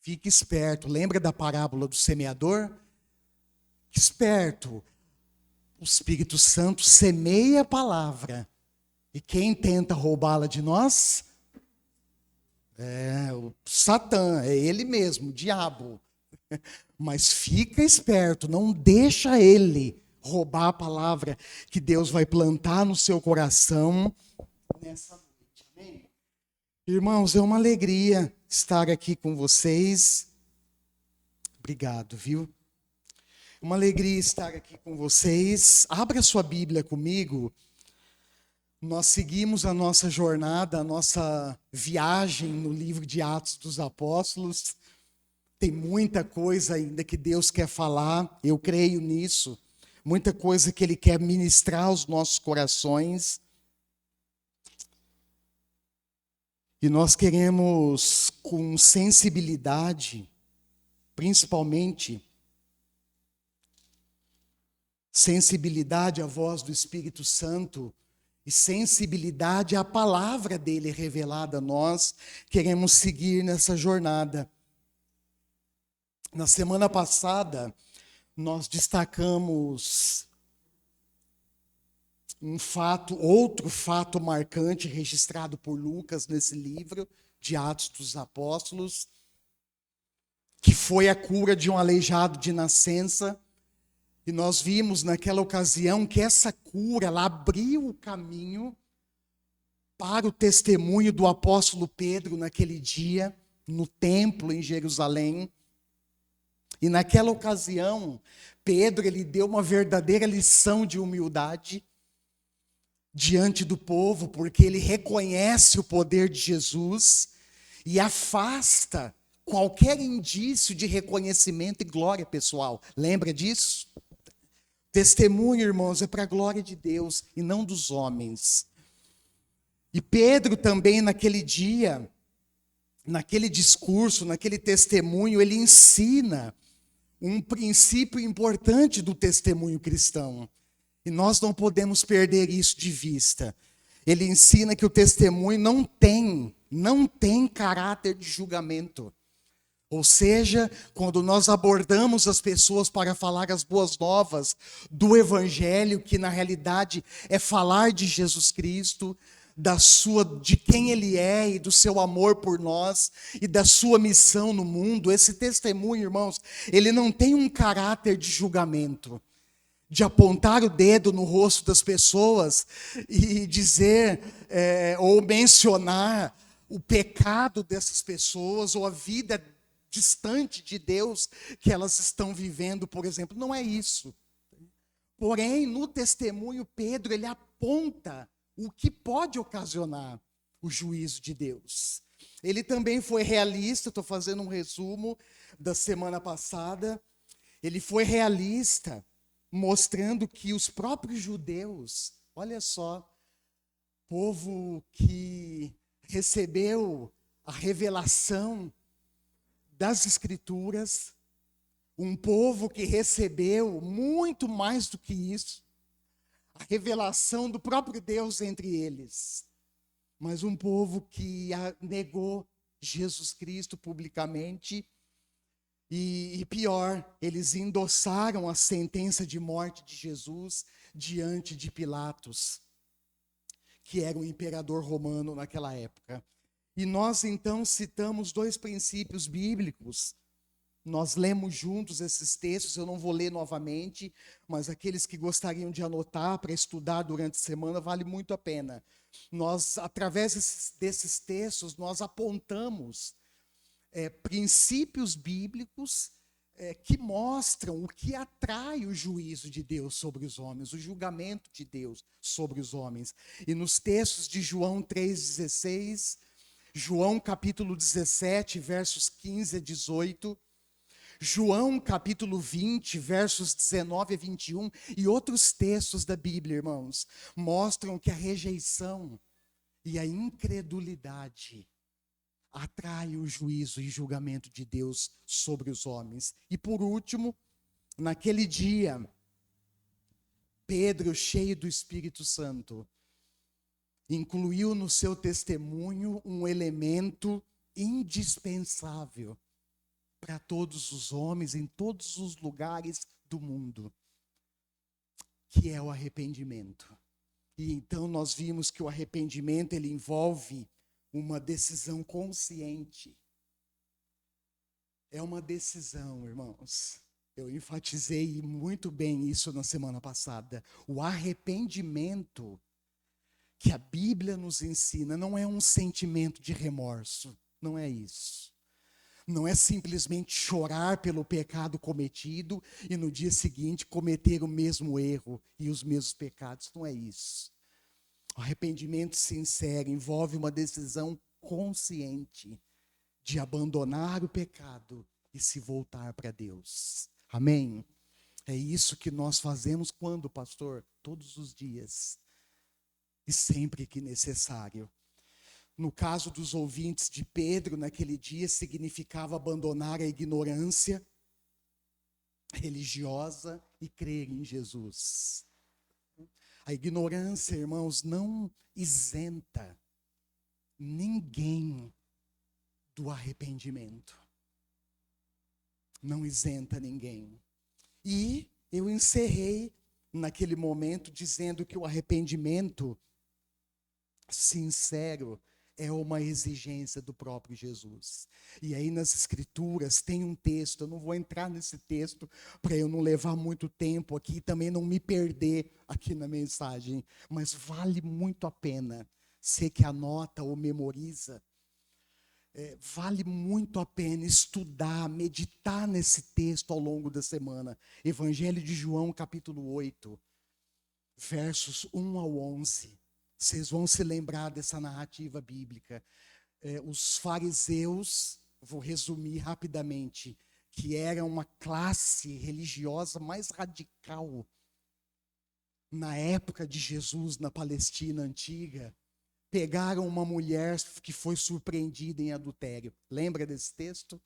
Fique esperto. Lembra da parábola do semeador? Fique esperto. O Espírito Santo semeia a palavra. E quem tenta roubá-la de nós? É o Satã, é ele mesmo, o diabo. Mas fica esperto, não deixa ele roubar a palavra que Deus vai plantar no seu coração nessa noite. Amém? Irmãos, é uma alegria estar aqui com vocês. Obrigado, viu? Uma alegria estar aqui com vocês. Abra sua Bíblia comigo. Nós seguimos a nossa jornada, a nossa viagem no livro de Atos dos Apóstolos. Tem muita coisa ainda que Deus quer falar, eu creio nisso. Muita coisa que Ele quer ministrar aos nossos corações. E nós queremos, com sensibilidade, principalmente, sensibilidade à voz do Espírito Santo e sensibilidade à palavra dele revelada a nós, queremos seguir nessa jornada. Na semana passada, nós destacamos outro fato marcante registrado por Lucas nesse livro de Atos dos Apóstolos, que foi a cura de um aleijado de nascença. E nós vimos naquela ocasião que essa cura, ela abriu o caminho para o testemunho do apóstolo Pedro naquele dia, no templo em Jerusalém. E naquela ocasião, Pedro, ele deu uma verdadeira lição de humildade diante do povo, porque ele reconhece o poder de Jesus e afasta qualquer indício de reconhecimento e glória pessoal. Lembra disso? Testemunho, irmãos, é para a glória de Deus e não dos homens. E Pedro também naquele dia, naquele discurso, naquele testemunho, ele ensina um princípio importante do testemunho cristão. E nós não podemos perder isso de vista. Ele ensina que o testemunho não tem caráter de julgamento. Ou seja, quando nós abordamos as pessoas para falar as boas novas do Evangelho, que na realidade é falar de Jesus Cristo, de quem Ele é e do seu amor por nós e da sua missão no mundo, esse testemunho, irmãos, ele não tem um caráter de julgamento, de apontar o dedo no rosto das pessoas e dizer ou mencionar o pecado dessas pessoas ou a vida distante de Deus que elas estão vivendo, por exemplo. Não é isso. Porém, no testemunho, Pedro, ele aponta o que pode ocasionar o juízo de Deus. Ele também foi realista, estou fazendo um resumo da semana passada. Ele foi realista, mostrando que os próprios judeus, olha só, povo que recebeu a revelação das Escrituras, um povo que recebeu muito mais do que isso, a revelação do próprio Deus entre eles, mas um povo que negou Jesus Cristo publicamente e pior, eles endossaram a sentença de morte de Jesus diante de Pilatos, que era o imperador romano naquela época. E nós então citamos dois princípios bíblicos. Nós lemos juntos esses textos, eu não vou ler novamente, mas aqueles que gostariam de anotar para estudar durante a semana, vale muito a pena. Nós, através desses textos, nós apontamos princípios bíblicos que mostram o que atrai o juízo de Deus sobre os homens, o julgamento de Deus sobre os homens. E nos textos de João 3,16, João capítulo 17, versos 15 a 18, João capítulo 20, versos 19 a 21 e outros textos da Bíblia, irmãos, mostram que a rejeição e a incredulidade atrai o juízo e julgamento de Deus sobre os homens. E por último, naquele dia, Pedro, cheio do Espírito Santo, incluiu no seu testemunho um elemento indispensável para todos os homens em todos os lugares do mundo, que é o arrependimento. E então nós vimos que o arrependimento ele envolve uma decisão consciente. É uma decisão, irmãos. Eu enfatizei muito bem isso na semana passada. O arrependimento que a Bíblia nos ensina não é um sentimento de remorso, não é isso. Não é simplesmente chorar pelo pecado cometido e no dia seguinte cometer o mesmo erro e os mesmos pecados, não é isso. O arrependimento sincero envolve uma decisão consciente de abandonar o pecado e se voltar para Deus. Amém? É isso que nós fazemos quando, pastor? Todos os dias. E sempre que necessário. No caso dos ouvintes de Pedro, naquele dia, significava abandonar a ignorância religiosa e crer em Jesus. A ignorância, irmãos, não isenta ninguém do arrependimento. Não isenta ninguém. E eu encerrei naquele momento dizendo que o arrependimento sincero é uma exigência do próprio Jesus. E aí nas Escrituras tem um texto, eu não vou entrar nesse texto para eu não levar muito tempo aqui, também não me perder aqui na mensagem, mas vale muito a pena. Você que anota ou memoriza, vale muito a pena estudar, meditar nesse texto ao longo da semana. Evangelho de João, capítulo 8, versos 1 ao 11. Vocês vão se lembrar dessa narrativa bíblica. Os fariseus, vou resumir rapidamente, que era uma classe religiosa mais radical na época de Jesus na Palestina antiga, pegaram uma mulher que foi surpreendida em adultério. Lembra desse texto?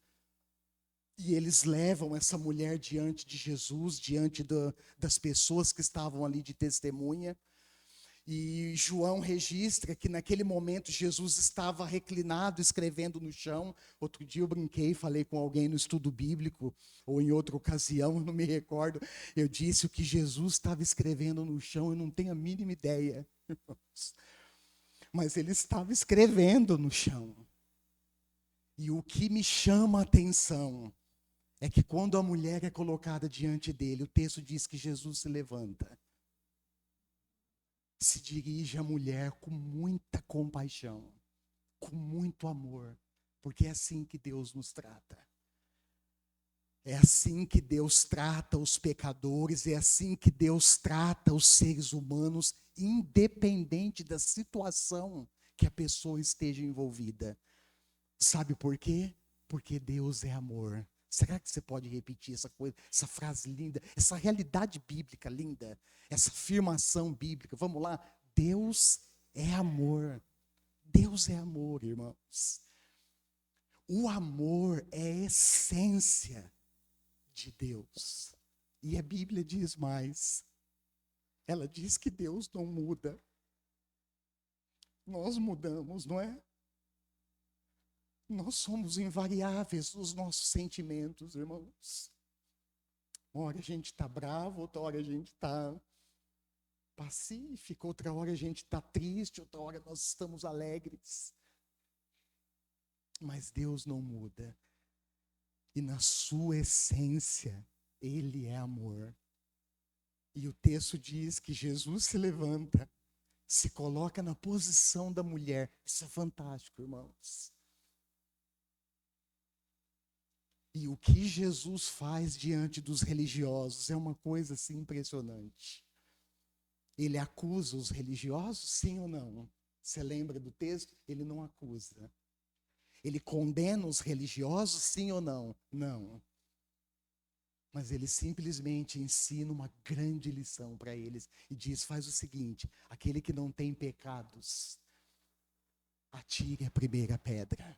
E eles levam essa mulher diante de Jesus, diante das pessoas que estavam ali de testemunha. E João registra que naquele momento Jesus estava reclinado, escrevendo no chão. Outro dia eu brinquei, falei com alguém no estudo bíblico, ou em outra ocasião, não me recordo. Eu disse o que Jesus estava escrevendo no chão, eu não tenho a mínima ideia. Mas ele estava escrevendo no chão. E o que me chama a atenção é que quando a mulher é colocada diante dele, o texto diz que Jesus se levanta. Se dirige à mulher com muita compaixão, com muito amor, porque é assim que Deus nos trata. É assim que Deus trata os pecadores, é assim que Deus trata os seres humanos, independente da situação que a pessoa esteja envolvida. Sabe por quê? Porque Deus é amor. Será que você pode repetir essa coisa, essa frase linda, essa realidade bíblica linda, essa afirmação bíblica? Vamos lá. Deus é amor. Deus é amor, irmãos. O amor é a essência de Deus. E a Bíblia diz mais. Ela diz que Deus não muda. Nós mudamos, não é? Nós somos invariáveis nos nossos sentimentos, irmãos. Uma hora a gente está bravo, outra hora a gente está pacífico, outra hora a gente está triste, outra hora nós estamos alegres. Mas Deus não muda. E na sua essência, Ele é amor. E o texto diz que Jesus se levanta, se coloca na posição da mulher. Isso é fantástico, irmãos. E o que Jesus faz diante dos religiosos é uma coisa assim impressionante. Ele acusa os religiosos, sim ou não? Você lembra do texto? Ele não acusa. Ele condena os religiosos, sim ou não? Não. Mas ele simplesmente ensina uma grande lição para eles e diz: faz o seguinte, aquele que não tem pecados, atire a primeira pedra.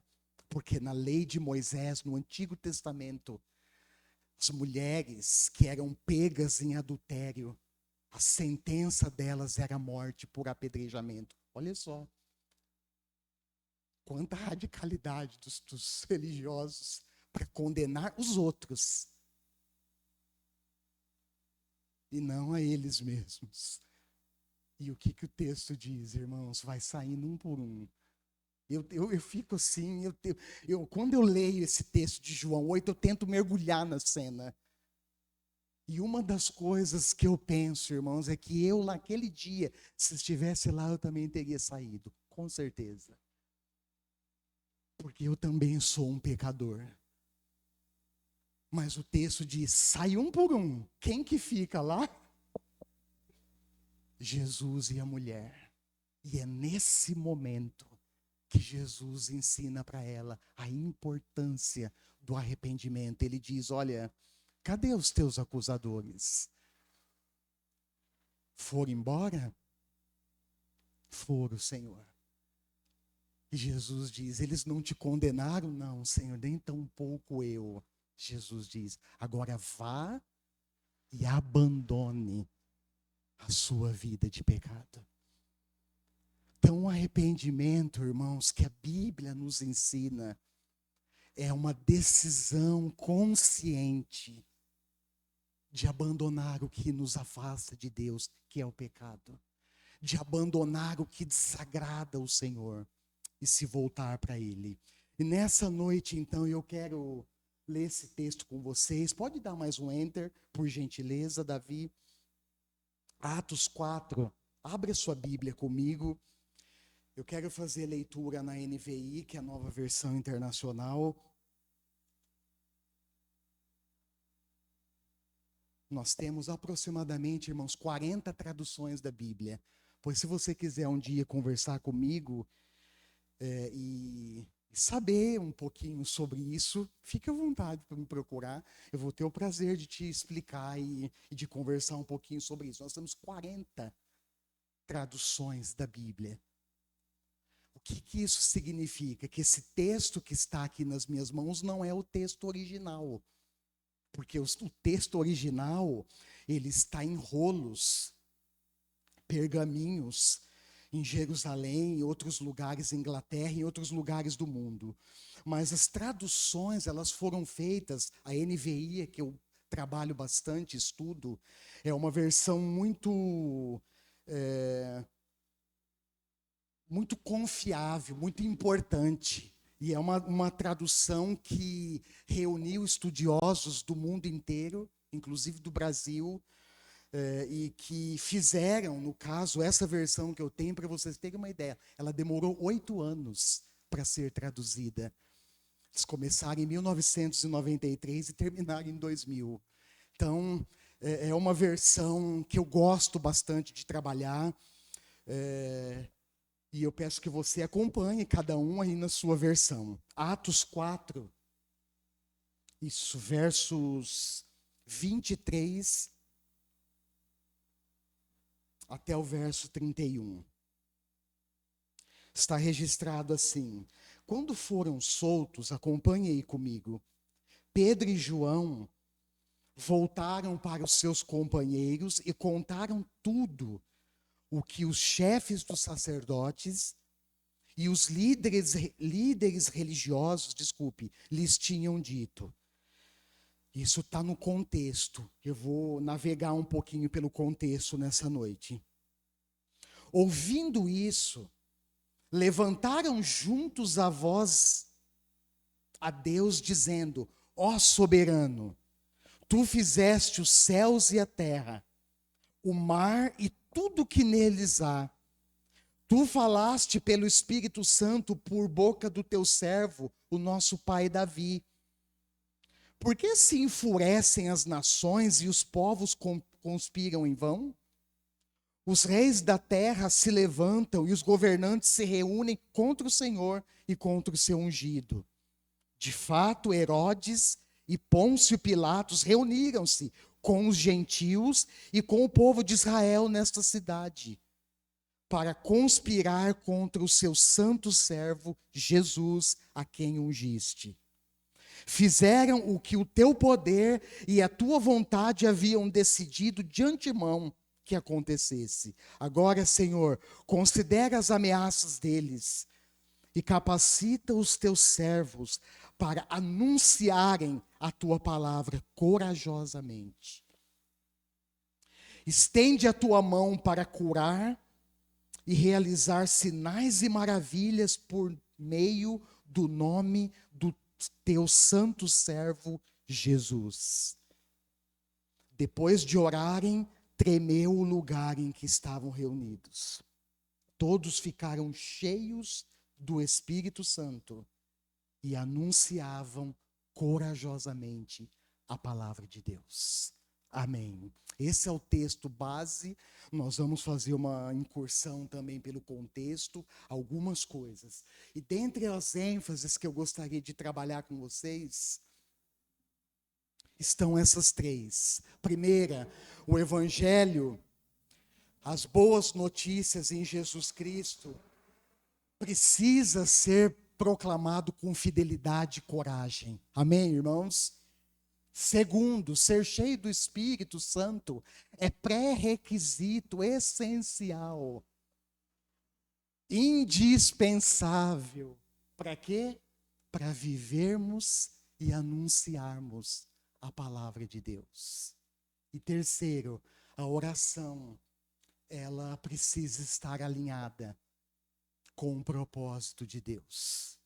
Porque na lei de Moisés, no Antigo Testamento, as mulheres que eram pegas em adultério, a sentença delas era morte por apedrejamento. Olha só. Quanta radicalidade dos religiosos para condenar os outros e não a eles mesmos. E o que o texto diz, irmãos? Vai saindo um por um. Eu fico assim, quando eu leio esse texto de João 8, eu tento mergulhar na cena. E uma das coisas que eu penso, irmãos, é que eu, naquele dia, se estivesse lá, eu também teria saído, com certeza. Porque eu também sou um pecador. Mas o texto diz, sai um por um. Quem que fica lá? Jesus e a mulher. E é nesse momento que Jesus ensina para ela a importância do arrependimento. Ele diz, olha, cadê os teus acusadores? Foram embora? Foram, Senhor. E Jesus diz, eles não te condenaram? Não, Senhor, nem tampouco eu. Jesus diz, agora vá e abandone a sua vida de pecado. Então, o arrependimento, irmãos, que a Bíblia nos ensina, é uma decisão consciente de abandonar o que nos afasta de Deus, que é o pecado. De abandonar o que desagrada o Senhor e se voltar para Ele. E nessa noite, então, eu quero ler esse texto com vocês. Pode dar mais um enter, por gentileza, Davi. Atos 4. Abre a sua Bíblia comigo. Eu quero fazer leitura na NVI, que é a Nova Versão Internacional. Nós temos aproximadamente, irmãos, 40 traduções da Bíblia. Pois se você quiser um dia conversar comigo e saber um pouquinho sobre isso, fique à vontade para me procurar. Eu vou ter o prazer de te explicar e de conversar um pouquinho sobre isso. Nós temos 40 traduções da Bíblia. O que isso significa? Que esse texto que está aqui nas minhas mãos não é o texto original. Porque o texto original, ele está em rolos, pergaminhos, em Jerusalém, em outros lugares, em Inglaterra, em outros lugares do mundo. Mas as traduções, elas foram feitas, a NVI, que eu trabalho bastante, estudo, é uma versão muito confiável, muito importante. E é uma tradução que reuniu estudiosos do mundo inteiro, inclusive do Brasil, e que fizeram, no caso, essa versão que eu tenho, para vocês terem uma ideia, ela demorou 8 anos para ser traduzida. Eles começaram em 1993 e terminaram em 2000. Então, é uma versão que eu gosto bastante de trabalhar. E eu peço que você acompanhe cada um aí na sua versão. Atos 4, isso, versos 23 até o verso 31. Está registrado assim: quando foram soltos, acompanhe aí comigo, Pedro e João voltaram para os seus companheiros e contaram tudo o que os chefes dos sacerdotes e os líderes religiosos, lhes tinham dito. Isso está no contexto. Eu vou navegar um pouquinho pelo contexto nessa noite. Ouvindo isso, levantaram juntos a voz a Deus, dizendo: ó soberano, tu fizeste os céus e a terra, o mar e tudo que neles há. Tu falaste pelo Espírito Santo por boca do teu servo, o nosso pai Davi. Por que se enfurecem as nações e os povos conspiram em vão? Os reis da terra se levantam e os governantes se reúnem contra o Senhor e contra o seu ungido. De fato, Herodes e Pôncio Pilatos reuniram-se com os gentios e com o povo de Israel nesta cidade, para conspirar contra o seu santo servo Jesus, a quem ungiste. Fizeram o que o teu poder e a tua vontade haviam decidido de antemão que acontecesse. Agora, Senhor, considera as ameaças deles e capacita os teus servos para anunciarem a tua palavra corajosamente. Estende a tua mão para curar e realizar sinais e maravilhas por meio do nome do teu santo servo Jesus. Depois de orarem, tremeu o lugar em que estavam reunidos. Todos ficaram cheios do Espírito Santo e anunciavam corajosamente a palavra de Deus. Amém. Esse é o texto base. Nós vamos fazer uma incursão também pelo contexto, algumas coisas. E dentre as ênfases que eu gostaria de trabalhar com vocês, estão essas três. Primeira, o Evangelho, as boas notícias em Jesus Cristo, precisa ser proclamado com fidelidade e coragem. Amém, irmãos? Segundo, ser cheio do Espírito Santo é pré-requisito essencial, indispensável. Para quê? Para vivermos e anunciarmos a palavra de Deus. E terceiro, a oração, ela precisa estar alinhada com o propósito de Deus.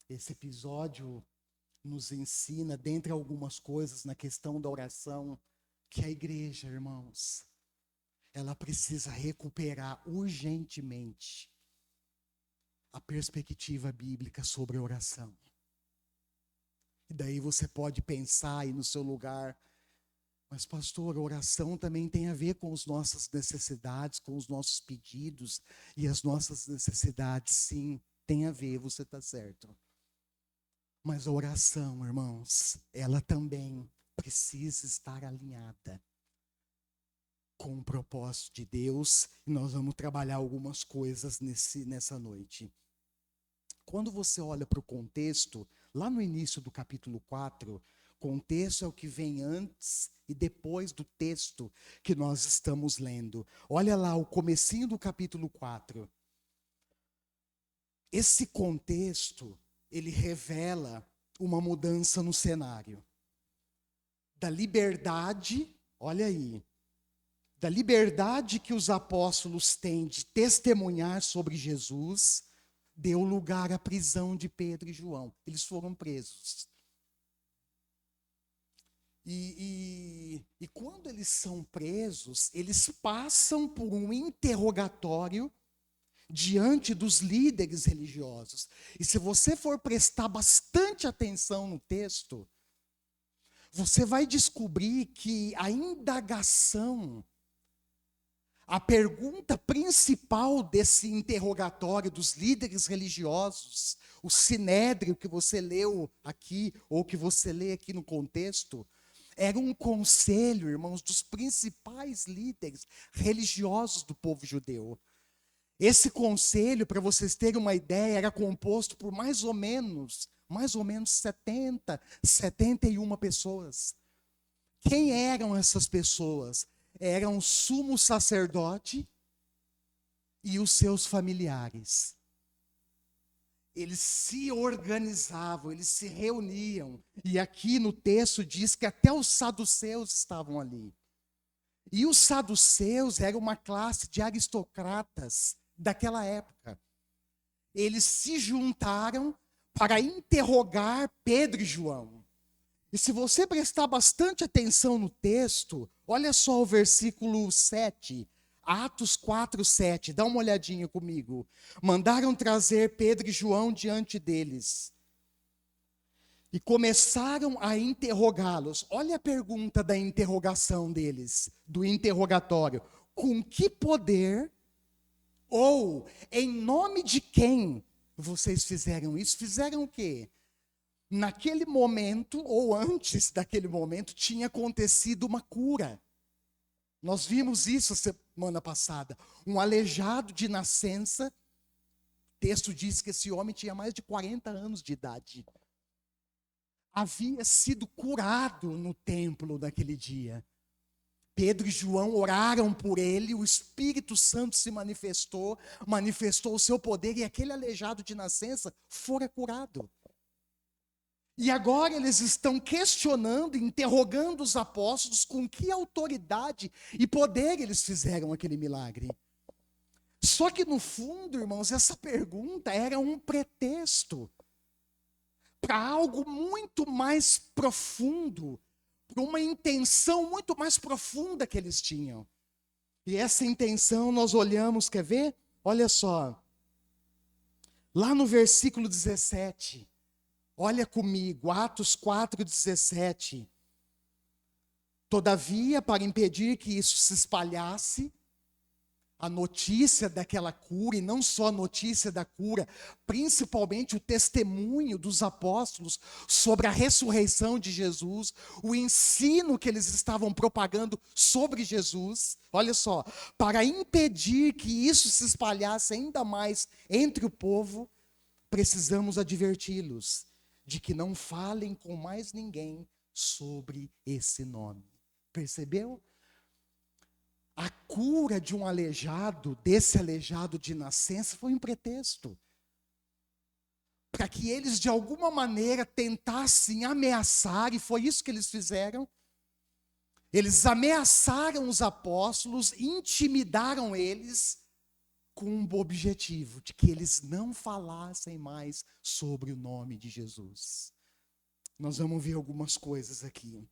Esse episódio nos ensina, dentre algumas coisas, na questão da oração, que a igreja, irmãos, ela precisa recuperar urgentemente a perspectiva bíblica sobre a oração. E daí você pode pensar aí no seu lugar, mas pastor, a oração também tem a ver com as nossas necessidades, com os nossos pedidos, e as nossas necessidades, sim, tem a ver, você está certo. Mas a oração, irmãos, ela também precisa estar alinhada com o propósito de Deus, e nós vamos trabalhar algumas coisas nessa noite. Quando você olha para o contexto, lá no início do capítulo 4, contexto é o que vem antes e depois do texto que nós estamos lendo. Olha lá o comecinho do capítulo 4. Esse contexto, ele revela uma mudança no cenário. Da liberdade, olha aí, da liberdade que os apóstolos têm de testemunhar sobre Jesus, deu lugar à prisão de Pedro e João. Eles foram presos. E quando eles são presos, eles passam por um interrogatório diante dos líderes religiosos. E se você for prestar bastante atenção no texto, você vai descobrir que a indagação, a pergunta principal desse interrogatório dos líderes religiosos, o sinédrio que você leu aqui, ou que você lê aqui no contexto, era um conselho, irmãos, dos principais líderes religiosos do povo judeu. Esse conselho, para vocês terem uma ideia, era composto por mais ou menos 71 pessoas. Quem eram essas pessoas? Eram o sumo sacerdote e os seus familiares. Eles se organizavam, eles se reuniam. E aqui no texto diz que até os saduceus estavam ali. E os saduceus eram uma classe de aristocratas daquela época. Eles se juntaram para interrogar Pedro e João. E se você prestar bastante atenção no texto, olha só o versículo 7, Atos 4, 7, dá uma olhadinha comigo. Mandaram trazer Pedro e João diante deles. E começaram a interrogá-los. Olha a pergunta da interrogação deles, do interrogatório. Com que poder ou em nome de quem vocês fizeram isso? Fizeram o quê? Naquele momento, ou antes daquele momento, tinha acontecido uma cura. Nós vimos isso semana passada. Um aleijado de nascença. O texto diz que esse homem tinha mais de 40 anos de idade. Havia sido curado no templo naquele dia. Pedro e João oraram por ele, o Espírito Santo se manifestou o seu poder, e aquele aleijado de nascença fora curado. E agora eles estão questionando, interrogando os apóstolos com que autoridade e poder eles fizeram aquele milagre. Só que no fundo, irmãos, essa pergunta era um pretexto para algo muito mais profundo, para uma intenção muito mais profunda que eles tinham. E essa intenção nós olhamos, quer ver? Olha só, lá no versículo 17, olha comigo, Atos 4:17. Todavia, para impedir que isso se espalhasse, a notícia daquela cura, e não só a notícia da cura, principalmente o testemunho dos apóstolos sobre a ressurreição de Jesus, o ensino que eles estavam propagando sobre Jesus, olha só, para impedir que isso se espalhasse ainda mais entre o povo, precisamos adverti-los de que não falem com mais ninguém sobre esse nome. Percebeu? A cura de um aleijado, desse aleijado de nascença, foi um pretexto para que eles de alguma maneira tentassem ameaçar, e foi isso que eles fizeram. Eles ameaçaram os apóstolos, intimidaram eles com um objetivo, de que eles não falassem mais sobre o nome de Jesus. Nós vamos ver algumas coisas aqui.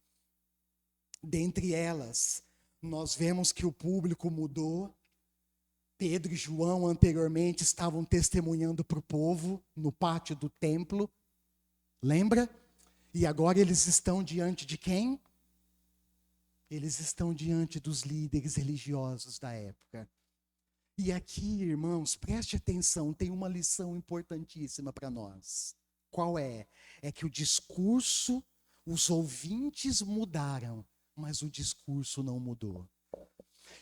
Dentre elas, nós vemos que o público mudou. Pedro e João anteriormente estavam testemunhando para o povo no pátio do templo. Lembra? E agora eles estão diante de quem? Eles estão diante dos líderes religiosos da época. E aqui, irmãos, preste atenção, tem uma lição importantíssima para nós. Qual é? É que o discurso, os ouvintes mudaram, mas o discurso não mudou.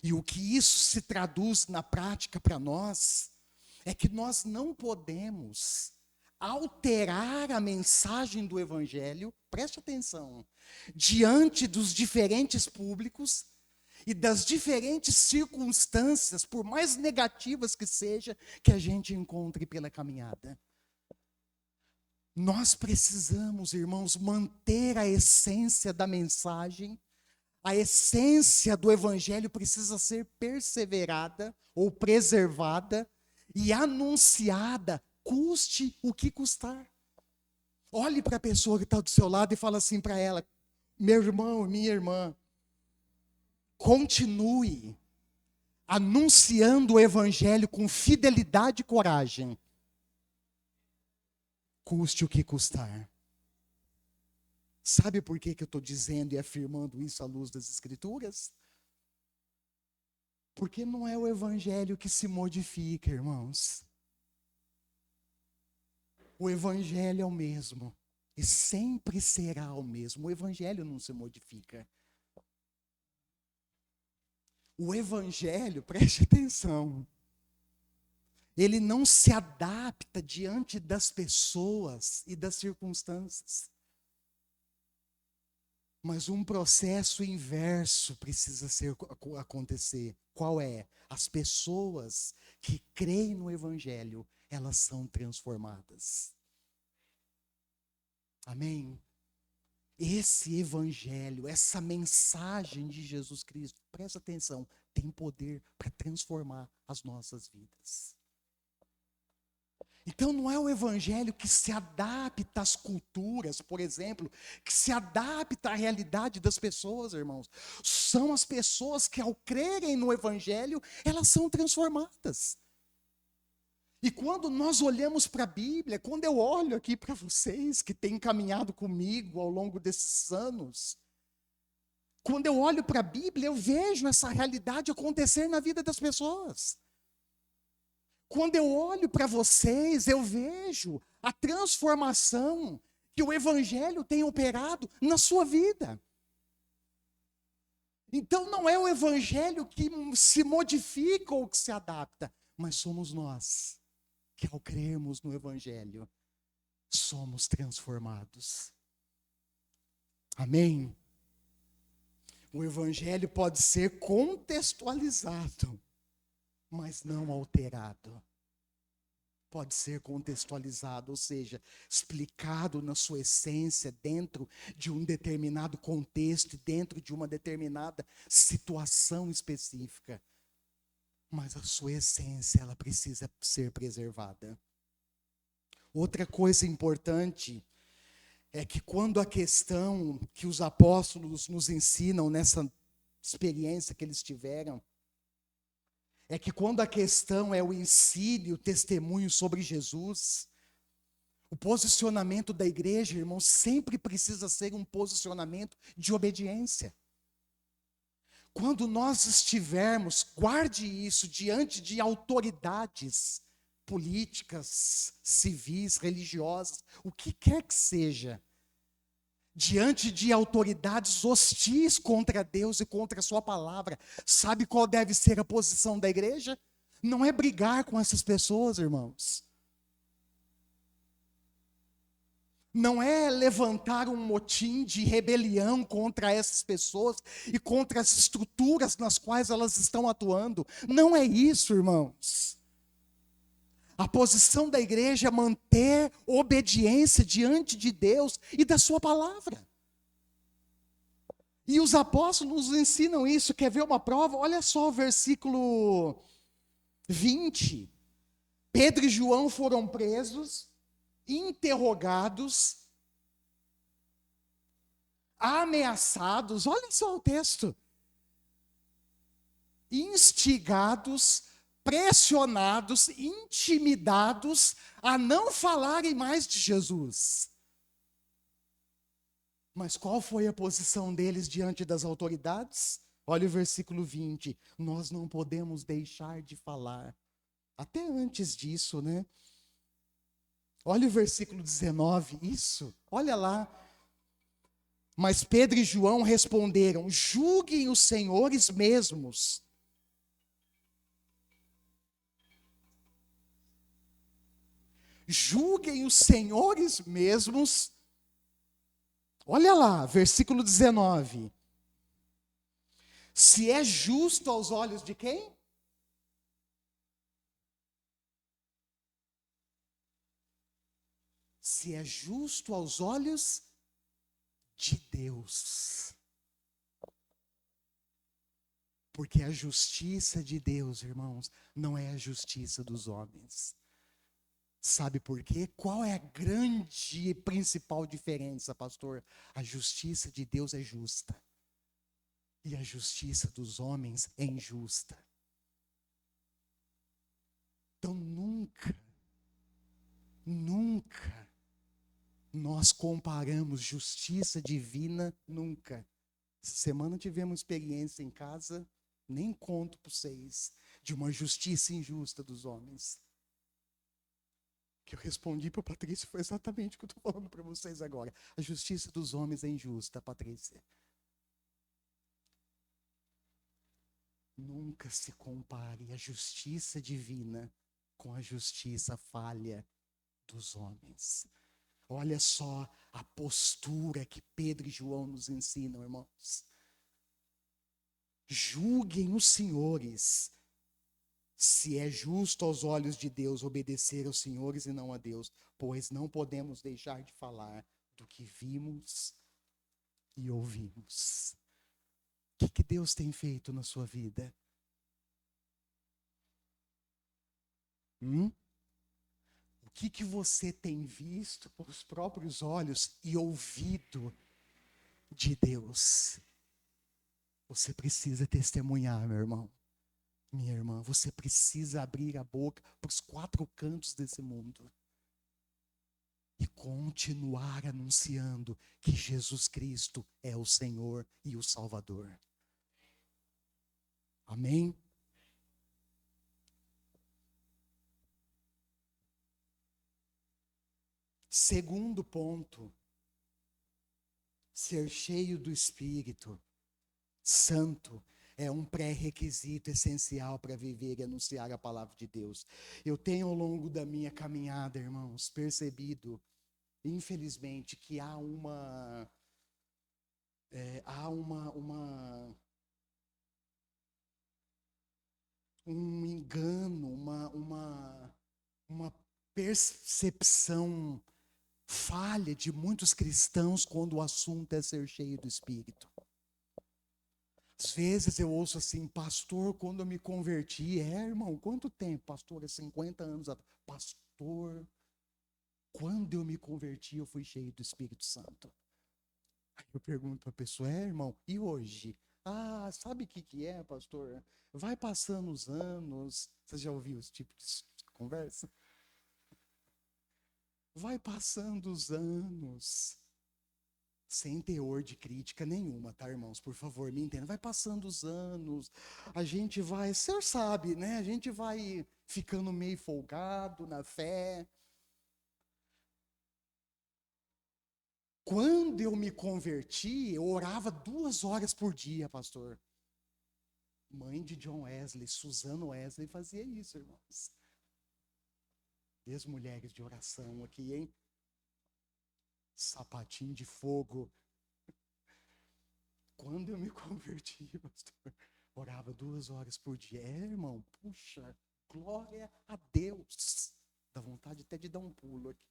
E o que isso se traduz na prática para nós é que nós não podemos alterar a mensagem do Evangelho, preste atenção, diante dos diferentes públicos e das diferentes circunstâncias, por mais negativas que seja, que a gente encontre pela caminhada. Nós precisamos, irmãos, manter a essência da mensagem. A essência do Evangelho precisa ser perseverada ou preservada e anunciada, custe o que custar. Olhe para a pessoa que está do seu lado e fala assim para ela: meu irmão, minha irmã, continue anunciando o Evangelho com fidelidade e coragem, custe o que custar. Sabe por que eu estou dizendo e afirmando isso à luz das Escrituras? Porque não é o Evangelho que se modifica, irmãos. O Evangelho é o mesmo e sempre será o mesmo. O Evangelho não se modifica. O Evangelho, preste atenção, ele não se adapta diante das pessoas e das circunstâncias. Mas um processo inverso precisa acontecer. Qual é? As pessoas que creem no Evangelho, elas são transformadas. Amém? Esse Evangelho, essa mensagem de Jesus Cristo, presta atenção, tem poder para transformar as nossas vidas. Então não é o Evangelho que se adapta às culturas, por exemplo, que se adapta à realidade das pessoas, irmãos. São as pessoas que, ao crerem no Evangelho, elas são transformadas. E quando nós olhamos para a Bíblia, quando eu olho aqui para vocês que têm caminhado comigo ao longo desses anos, quando eu olho para a Bíblia, eu vejo essa realidade acontecer na vida das pessoas. Quando eu olho para vocês, eu vejo a transformação que o Evangelho tem operado na sua vida. Então não é o Evangelho que se modifica ou que se adapta, mas somos nós que, ao crermos no Evangelho, somos transformados. Amém? O Evangelho pode ser contextualizado, mas não alterado. pode ser contextualizado, ou seja, explicado na sua essência, dentro de um determinado contexto, dentro de uma determinada situação específica. Mas a sua essência, ela precisa ser preservada. Outra coisa importante é que quando a questão que os apóstolos nos ensinam nessa experiência que eles tiveram, é que quando a questão é o ensino, o testemunho sobre Jesus, o posicionamento da igreja, irmãos, sempre precisa ser um posicionamento de obediência. Quando nós estivermos, guarde isso, diante de autoridades políticas, civis, religiosas, o que quer que seja, diante de autoridades hostis contra Deus e contra a sua palavra, sabe qual deve ser a posição da igreja? Não é brigar com essas pessoas, irmãos. Não é levantar um motim de rebelião contra essas pessoas e contra as estruturas nas quais elas estão atuando. Não é isso, irmãos. A posição da igreja é manter obediência diante de Deus e da sua palavra. E os apóstolos nos ensinam isso. Quer ver uma prova? Olha só o versículo 20. Pedro e João foram presos, interrogados, ameaçados, olha só o texto, instigados, pressionados, intimidados a não falarem mais de Jesus. Mas qual foi a posição deles diante das autoridades? Olha o versículo 20. Nós não podemos deixar de falar. Até antes disso, né? Olha o versículo 19, isso, olha lá. Mas Pedro e João responderam: julguem os senhores mesmos. Julguem os senhores mesmos. Olha lá, versículo 19. Se é justo aos olhos de quem? Se é justo aos olhos de Deus. Porque a justiça de Deus, irmãos, não é a justiça dos homens. Sabe por quê? Qual é a grande e principal diferença, pastor? A justiça de Deus é justa. E a justiça dos homens é injusta. Então nunca nós comparamos justiça divina, nunca. Essa semana tivemos experiência em casa, nem conto para vocês, de uma justiça injusta dos homens. O que eu respondi para a Patrícia foi exatamente o que eu estou falando para vocês agora. A justiça dos homens é injusta, Patrícia. Nunca se compare a justiça divina com a justiça falha dos homens. Olha só a postura que Pedro e João nos ensinam, irmãos. Julguem os senhores, se é justo aos olhos de Deus obedecer aos senhores e não a Deus, pois não podemos deixar de falar do que vimos e ouvimos. O que Deus tem feito na sua vida? O que você tem visto com os próprios olhos e ouvido de Deus? Você precisa testemunhar, meu irmão, minha irmã. Você precisa abrir a boca para os quatro cantos desse mundo e continuar anunciando que Jesus Cristo é o Senhor e o Salvador. Amém? Segundo ponto, ser cheio do Espírito Santo é um pré-requisito essencial para viver e anunciar a palavra de Deus. Eu tenho ao longo da minha caminhada, irmãos, percebido, infelizmente, que há um engano, uma percepção falha de muitos cristãos quando o assunto é ser cheio do Espírito. Às vezes eu ouço assim, pastor, quando eu me converti, irmão, quanto tempo, pastor? É 50 anos atrás. Pastor, quando eu me converti, eu fui cheio do Espírito Santo. Aí eu pergunto para a pessoa, irmão, e hoje? Ah, sabe o que é, pastor? Vai passando os anos. Você já ouviu esse tipo de conversa? Vai passando os anos. Sem teor de crítica nenhuma, tá, irmãos? Por favor, me entenda. Vai passando os anos, a gente vai, o senhor sabe, né? A gente vai ficando meio folgado na fé. Quando eu me converti, eu orava 2 horas por dia, pastor. Mãe de John Wesley, Susana Wesley fazia isso, irmãos. E as mulheres de oração aqui, hein? Sapatinho de fogo. Quando eu me converti, pastor, orava 2 horas por dia. Irmão, puxa, glória a Deus. Dá vontade até de dar um pulo aqui.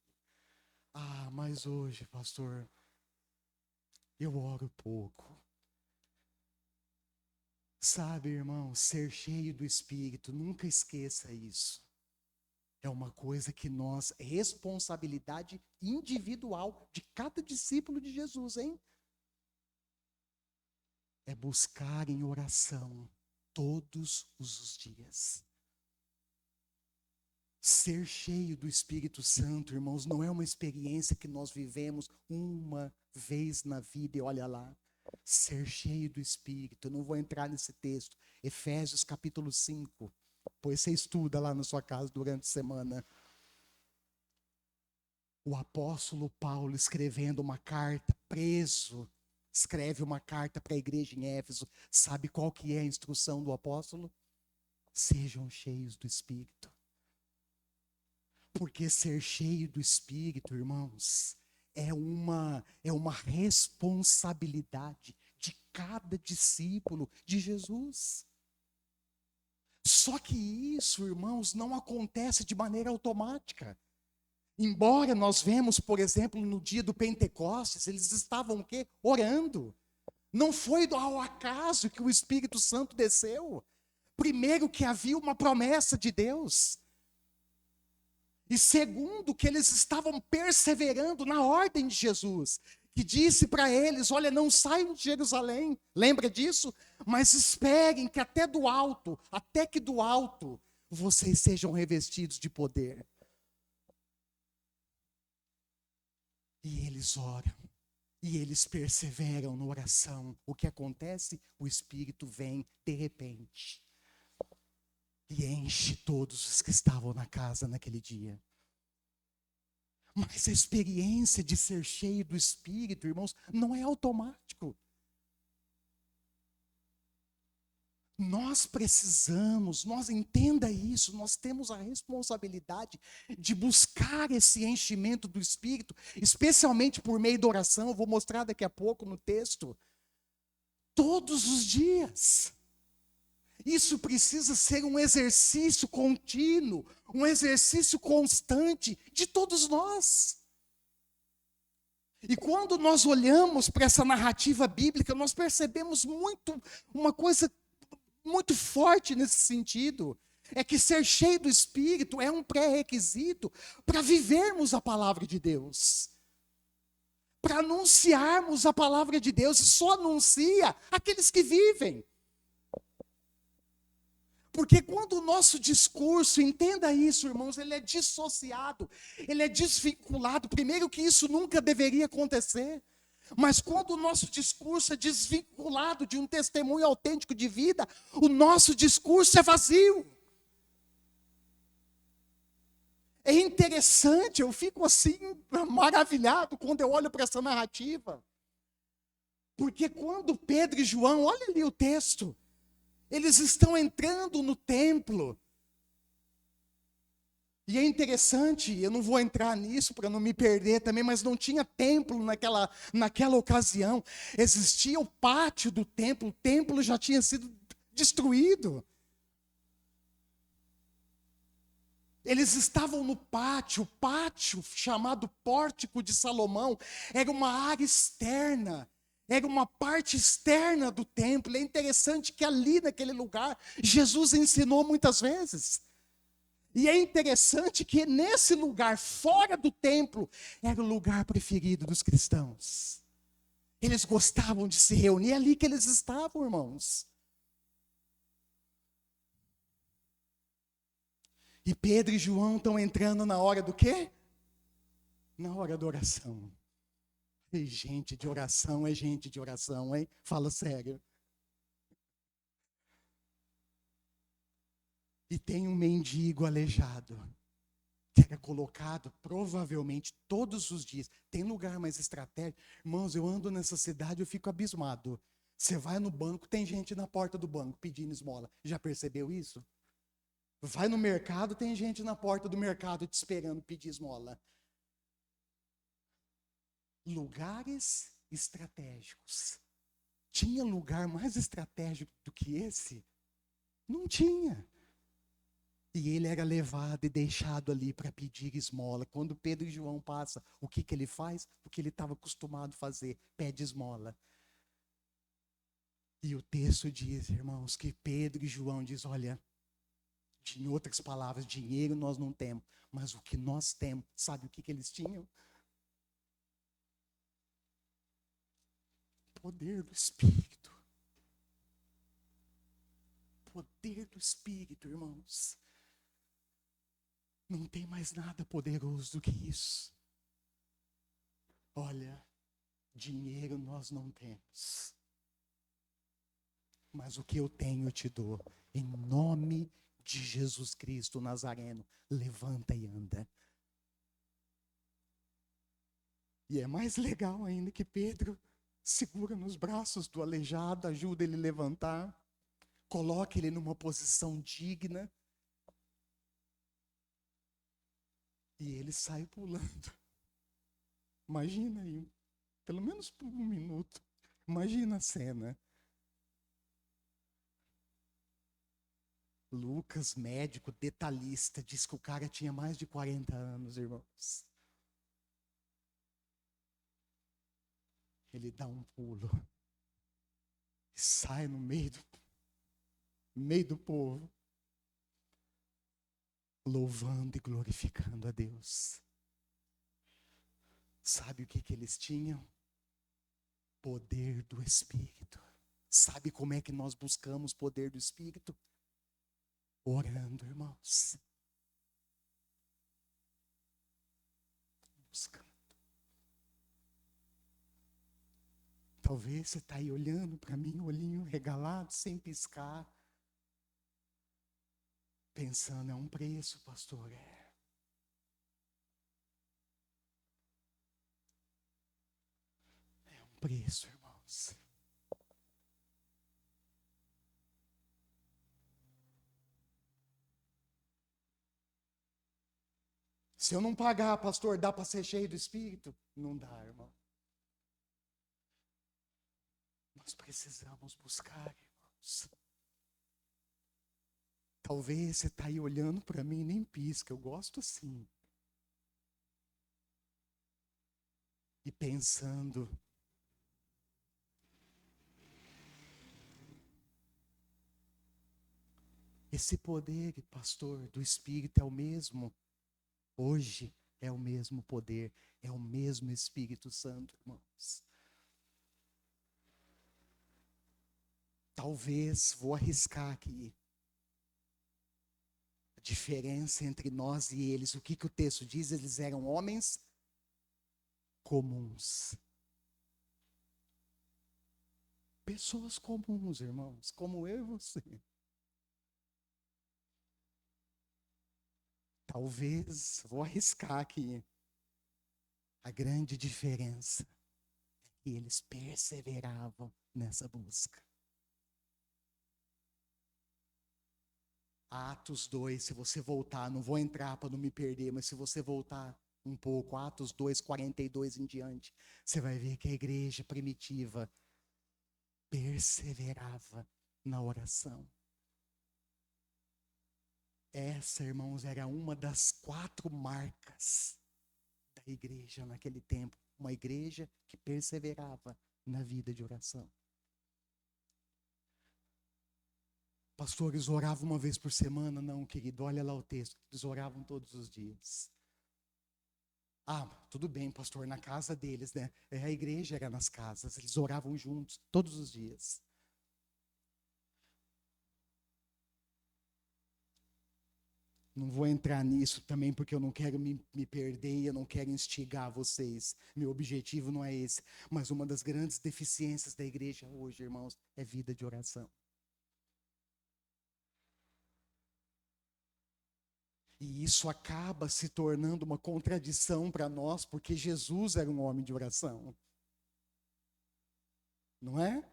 Ah, mas hoje, pastor, eu oro pouco. Sabe, irmão, ser cheio do Espírito, nunca esqueça isso. É uma coisa que nós, responsabilidade individual de cada discípulo de Jesus, hein? É buscar em oração todos os dias. Ser cheio do Espírito Santo, irmãos, não é uma experiência que nós vivemos uma vez na vida e olha lá. Ser cheio do Espírito, eu não vou entrar nesse texto, Efésios capítulo 5, pois você estuda lá na sua casa durante a semana. O apóstolo Paulo escrevendo uma carta, preso, escreve uma carta para a igreja em Éfeso. Sabe qual que é a instrução do apóstolo? Sejam cheios do Espírito. Porque ser cheio do Espírito, irmãos, é uma responsabilidade de cada discípulo de Jesus. Só que isso, irmãos, não acontece de maneira automática. Embora nós vemos, por exemplo, no dia do Pentecostes, eles estavam o quê? Orando. Não foi ao acaso que o Espírito Santo desceu. Primeiro que havia uma promessa de Deus. E segundo que eles estavam perseverando na ordem de Jesus, que disse para eles, olha, não saiam de Jerusalém, lembra disso? Mas esperem que até que do alto, vocês sejam revestidos de poder. E eles oram, e eles perseveram na oração. O que acontece? O Espírito vem de repente e enche todos os que estavam na casa naquele dia. Mas a experiência de ser cheio do Espírito, irmãos, não é automático. Nós precisamos, entenda isso, nós temos a responsabilidade de buscar esse enchimento do Espírito, especialmente por meio da oração, eu vou mostrar daqui a pouco no texto, todos os dias. Isso precisa ser um exercício contínuo, um exercício constante de todos nós. E quando nós olhamos para essa narrativa bíblica, nós percebemos uma coisa muito forte nesse sentido, é que ser cheio do Espírito é um pré-requisito para vivermos a palavra de Deus, para anunciarmos a palavra de Deus, e só anuncia aqueles que vivem. Porque quando o nosso discurso, entenda isso, irmãos, ele é dissociado, ele é desvinculado, primeiro que isso nunca deveria acontecer, mas quando o nosso discurso é desvinculado de um testemunho autêntico de vida, o nosso discurso é vazio. É interessante, eu fico assim maravilhado quando eu olho para essa narrativa. Porque quando Pedro e João, olha ali o texto, eles estão entrando no templo. E é interessante, eu não vou entrar nisso para não me perder também, mas não tinha templo naquela ocasião. Existia o pátio do templo, o templo já tinha sido destruído. Eles estavam no pátio, o pátio chamado Pórtico de Salomão, era uma área externa, era uma parte externa do templo. É interessante que ali naquele lugar, Jesus ensinou muitas vezes. E é interessante que nesse lugar, fora do templo, era o lugar preferido dos cristãos. Eles gostavam de se reunir, é ali que eles estavam, irmãos. E Pedro e João estão entrando na hora do quê? Na hora da oração. E gente de oração é gente de oração, hein? Fala sério. E tem um mendigo aleijado, que era colocado provavelmente todos os dias. Tem lugar mais estratégico. Irmãos, eu ando nessa cidade, eu fico abismado. Você vai no banco, tem gente na porta do banco pedindo esmola. Já percebeu isso? Vai no mercado, tem gente na porta do mercado te esperando pedir esmola. Lugares estratégicos. Tinha lugar mais estratégico do que esse? Não tinha. E ele era levado e deixado ali para pedir esmola. Quando Pedro e João passam, o que ele faz? O que ele estava acostumado a fazer, pede esmola. E o texto diz, irmãos, que Pedro e João diz, olha, em outras palavras, dinheiro nós não temos, mas o que nós temos, sabe o que eles tinham? Poder do Espírito. Poder do Espírito, irmãos. Não tem mais nada poderoso do que isso. Olha, dinheiro nós não temos. Mas o que eu tenho eu te dou. Em nome de Jesus Cristo Nazareno, levanta e anda. E é mais legal ainda que Pedro segura nos braços do aleijado, ajuda ele a levantar, coloca ele numa posição digna. E ele sai pulando. Imagina aí, pelo menos por um minuto. Imagina a cena. Lucas, médico, detalhista, diz que o cara tinha mais de 40 anos, irmãos. Ele dá um pulo e sai no meio do povo, louvando e glorificando a Deus. Sabe o que eles tinham? Poder do Espírito. Sabe como é que nós buscamos poder do Espírito? Orando, irmãos. Buscando. Talvez você está aí olhando para mim, olhinho regalado, sem piscar. Pensando, é um preço, pastor. É um preço, irmãos. Se eu não pagar, pastor, dá para ser cheio do Espírito? Não dá, irmão. Nós precisamos buscar, irmãos. Talvez você está aí olhando para mim e nem pisca, eu gosto assim. E pensando, esse poder, pastor, do Espírito é o mesmo. Hoje é o mesmo poder, é o mesmo Espírito Santo, irmãos. Talvez, vou arriscar aqui, a diferença entre nós e eles, o que o texto diz? Eles eram homens comuns. Pessoas comuns, irmãos, como eu e você. Talvez, vou arriscar aqui, a grande diferença é que eles perseveravam nessa busca. Atos 2, se você voltar, não vou entrar para não me perder, mas se você voltar um pouco, Atos 2, 42 em diante, você vai ver que a igreja primitiva perseverava na oração. Essa, irmãos, era uma das 4 marcas da igreja naquele tempo. Uma igreja que perseverava na vida de oração. Pastores oravam uma vez por semana? Não, querido, olha lá o texto. Eles oravam todos os dias. Ah, tudo bem, pastor, na casa deles, né? A igreja era nas casas, eles oravam juntos todos os dias. Não vou entrar nisso também, porque eu não quero me perder e eu não quero instigar vocês. Meu objetivo não é esse. Mas uma das grandes deficiências da igreja hoje, irmãos, é vida de oração. E isso acaba se tornando uma contradição para nós, porque Jesus era um homem de oração. Não é?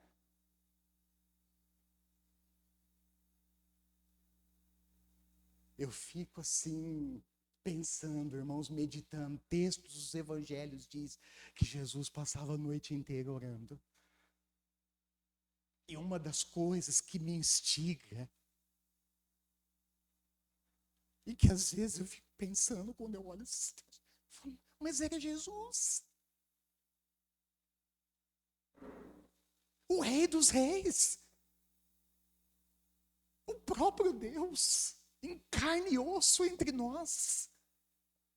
Eu fico assim, pensando, irmãos, meditando. Textos dos evangelhos diz que Jesus passava a noite inteira orando. E uma das coisas que me instiga, e que às vezes eu fico pensando quando eu olho esses textos, mas era Jesus, o Rei dos Reis, o próprio Deus, em carne e osso entre nós.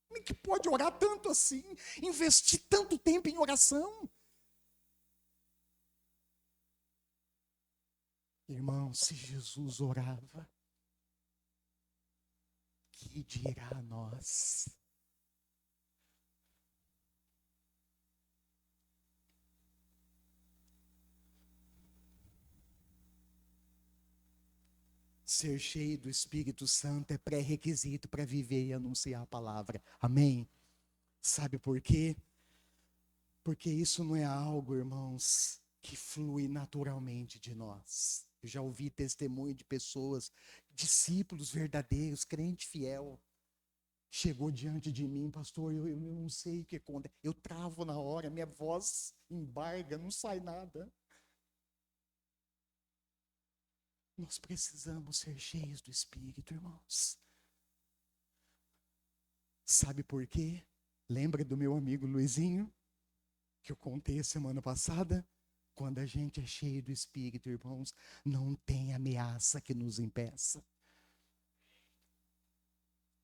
Como é que pode orar tanto assim, investir tanto tempo em oração? Irmão, se Jesus orava, que dirá a nós? Ser cheio do Espírito Santo é pré-requisito para viver e anunciar a palavra. Amém? Sabe por quê? Porque isso não é algo, irmãos, que flui naturalmente de nós. Eu já ouvi testemunho de pessoas, discípulos verdadeiros, crente fiel, chegou diante de mim, pastor, eu não sei o que acontece. Eu travo na hora, minha voz embarga, não sai nada. Nós precisamos ser cheios do Espírito, irmãos. Sabe por quê? Lembra do meu amigo Luizinho, que eu contei a semana passada? Quando a gente é cheio do Espírito, irmãos, não tem ameaça que nos impeça.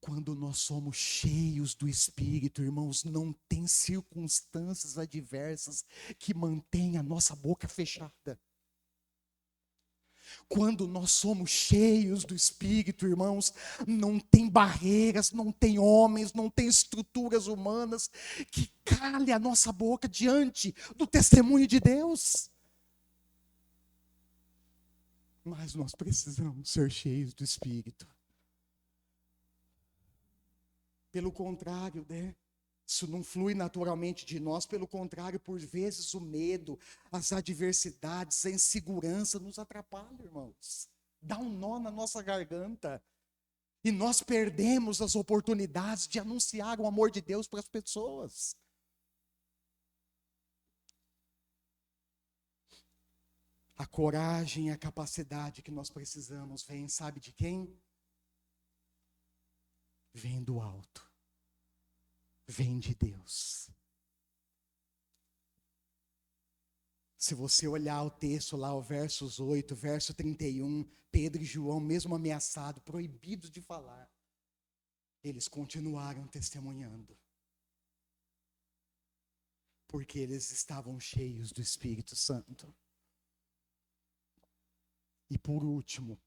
Quando nós somos cheios do Espírito, irmãos, não tem circunstâncias adversas que mantêm a nossa boca fechada. Quando nós somos cheios do Espírito, irmãos, não tem barreiras, não tem homens, não tem estruturas humanas que calem a nossa boca diante do testemunho de Deus. Mas nós precisamos ser cheios do Espírito. Pelo contrário, né? Isso não flui naturalmente de nós, pelo contrário, por vezes o medo, as adversidades, a insegurança nos atrapalham, irmãos. Dá um nó na nossa garganta. E nós perdemos as oportunidades de anunciar o amor de Deus para as pessoas. A coragem e a capacidade que nós precisamos vem, sabe de quem? Vem do alto. Vem de Deus. Se você olhar o texto lá, o versos 8, verso 31, Pedro e João, mesmo ameaçados, proibidos de falar, eles continuaram testemunhando. Porque eles estavam cheios do Espírito Santo. E por último,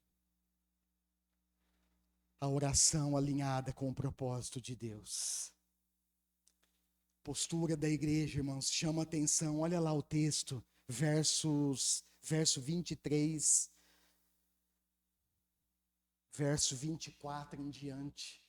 a oração alinhada com o propósito de Deus. Postura da igreja, irmãos, chama atenção. Olha lá o texto, verso 23, verso 24 em diante.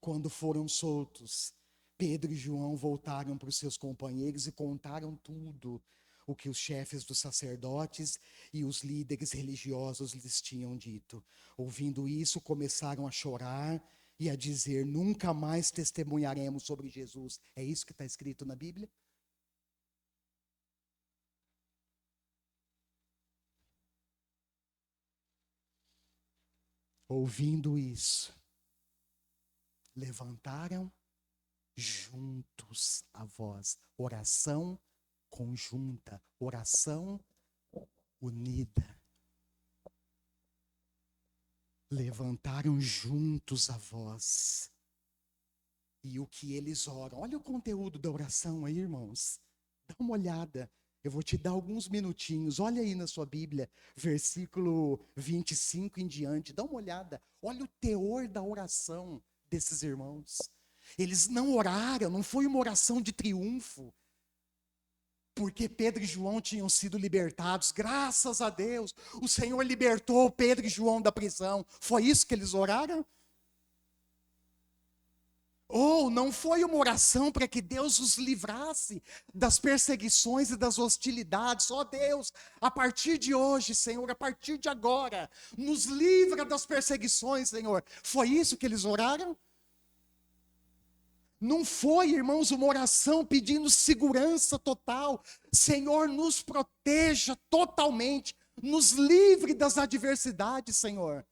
Quando foram soltos, Pedro e João voltaram para os seus companheiros e contaram tudo o que os chefes dos sacerdotes e os líderes religiosos lhes tinham dito. Ouvindo isso, começaram a chorar e a dizer: nunca mais testemunharemos sobre Jesus. É isso que está escrito na Bíblia? Ouvindo isso, levantaram juntos a voz. Oração conjunta, oração unida. Levantaram juntos a voz. E o que eles oram. Olha o conteúdo da oração aí, irmãos. Dá uma olhada. Eu vou te dar alguns minutinhos. Olha aí na sua Bíblia, versículo 25 em diante. Dá uma olhada. Olha o teor da oração desses irmãos. Eles não oraram, não foi uma oração de triunfo. Porque Pedro e João tinham sido libertados. Graças a Deus, o Senhor libertou Pedro e João da prisão. Foi isso que eles oraram? Ou não foi uma oração para que Deus os livrasse das perseguições e das hostilidades. Ó Deus, a partir de hoje, Senhor, a partir de agora, nos livra das perseguições, Senhor. Foi isso que eles oraram? Não foi, irmãos, uma oração pedindo segurança total. Senhor, nos proteja totalmente, nos livre das adversidades, Senhor.